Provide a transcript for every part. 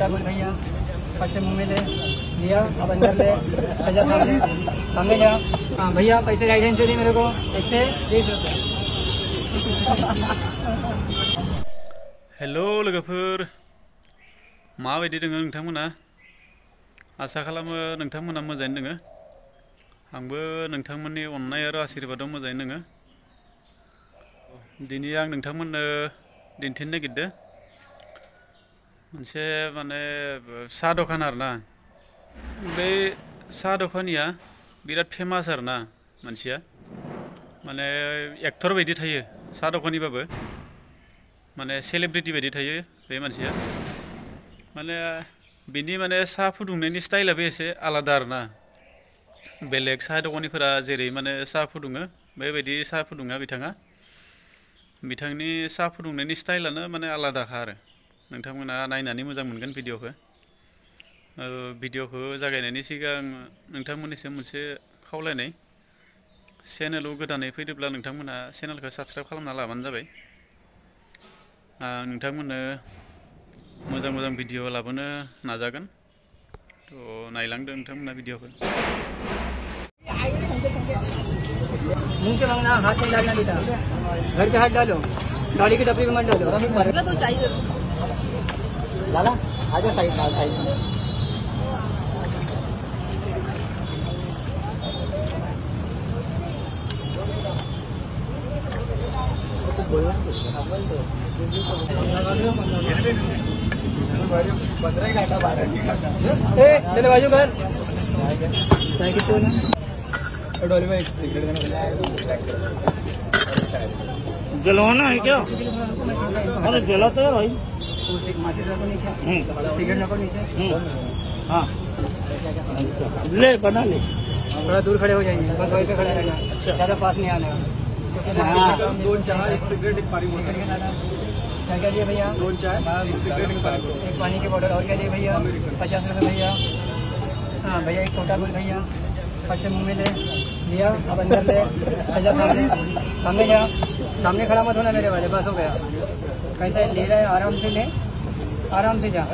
छोटा बोल भैया, फट से मुँह में ले लिया, अब अंदर ले, सजा सामने सामने जा। हाँ भैया पैसे राइट हैंड से दी मेरे को 120 रुपये। हेलो लोगोफोर, माबायदि दोङो नोंथांमोना? आसा खालामो नोंथांमोना मोजाङैनो दोङो। आंबो नोंथांमोननि अननाय आरो आशीर्बादाव मोजाङैनो दोङो। दिनै आं नोंथांमोननो दिन्थिनो नागिरदों मोनसे माने साहा दखान आरोना। बे साहा दखानिया बिराद फेमास आरोना, मानसिया माने एक्टर बायदि थायो साहा दखानिबाबो, माने सेलिब्रिटि बायदि थायो बे मानसिया। माने बिनि माने साहा फुदुंनायनि स्टाइलाबो एसे आलादा आरोना। बेलेग साहा दखानिफोरा जेरै माने साहा फुदुङो बेबायदि साहा फुदुङा बिथाङा। बिथांनि साहा फुदुंनायनि स्टाइलानो माने आलादाखा आरो। नोंथांमोना नायनानै मोजां मोनगोन भिडिअखौ। भिडिअखौ जागायनायनि सिगां नोंथांमोननिसिम मोनसे खावलायनाय, चेनेलाव गोदानै फैदोंब्ला नोंथांमोना चेनेलखौ साबस्क्राइब खालामना लाबानो जाबाय। नोंथांमोननो मोजां मोजां भिडिअ लाबोनो नाजागोन। थ' नायलांदो नोंथांमोना भिडिअखौ। मुंह से मांगना, हाथ में डालना बेटा, घर पे हाथ डालो, गाड़ी की टपरी में मत डालो। तो चाहिए लाला, आजा साइड साइड। चलो बाजू कर चाय कितने ना डोली में जलवाना है क्या? अरे जलाता है भाई। माचिस रखो नीचे, सिगरेट रखो नीचे। हाँ ले बना ले। थोड़ा दूर खड़े हो जाएंगे, बस वहीं पे खड़ा रहना, ज़्यादा पास नहीं आना। दो चाय, एक सिगरेट, एक पानी बोतल। क्या लिए भैया? 2 चाय, एक सिगरेट, एक पानी की बोतल। और क्या लिए भैया? 50 रुपये भैया। हाँ भैया, एक छोटा बोल भैया, फट से मुँह में ले लिया, अब अंदर ले, सजा सामने सामने जा। सामने खड़ा मत होना मेरे वाले, बस हो गया। कैसा ले रहा है? आराम से ले, आराम से जा।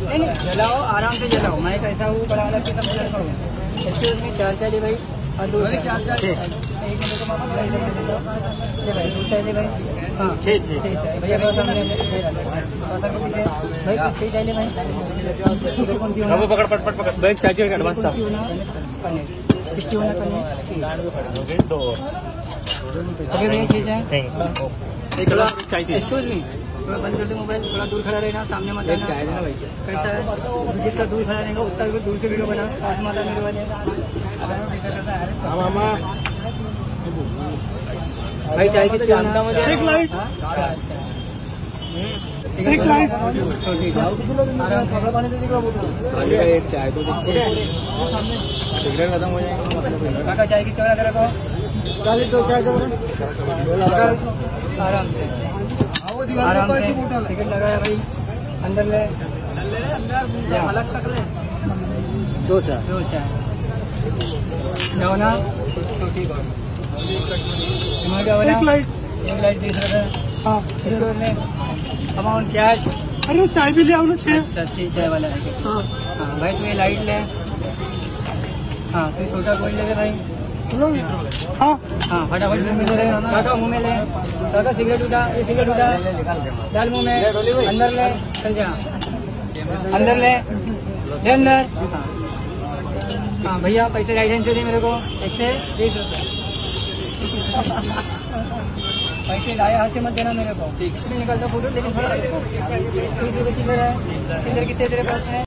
नहीं जलाओ, आराम से जलाओ। मैं कैसा हूँ बड़ा अलग से समझ रखा हूँ। एक्सक्यूज मी, 4 चाय ले भाई और 2 चाय। 1 मिनट को मामा भाई 2 चाय ले भाई। हाँ 6 भैया सामने भाई 6 चाय ले भाई। पकड़ पट पट पकड़ बैग चाय का एडवांस था। कितनी होना करने? ओके भैया 6 चाय। एक्सक्यूज मी, थोड़ा बंद कर दो मोबाइल, थोड़ा दूर खड़ा रहना, सामने मत आना। कैसा है? जितना दूर खड़ा रहेगा उतना दूर से वीडियो बना, पास मत आना मेरे वाले। मामा भाई चाय कितनी होना? एक लाइट एक चाय तो सिगरेट खत्म हो जाएगा। काका चाय कितने होना तेरे को? 40 तो चाय करो आराम से, आराम से। टिकट लगाया भाई, अंदर ले, अलग तक ले। 2 चाय क्या होना? एक लाइट 20 रुपये। हाँ अमाउंट कैश। अरे चाय भी ले आओ ना 6। अच्छा 6 चाय वाला है। हाँ भाई तू ये लाइट ले। हाँ तू छोटा कोई ले भाई। हाँ हाँ फटाफट मुँह में ले, काका मुँह में ले। काका सिगरेट उठा, ये सिगरेट उठा, डाल मुँह में, अंदर ले, चल जा अंदर ले अंदर। हाँ भैया पैसे राइट हैंड से दी मेरे को 120 रुपये। पैसे लाए हाथ से मत देना मेरे को। ठीक निकलता फोटो, लेकिन थोड़ा 30 रुपये चिल्लर है। चिल्लर कितने तेरे पास है?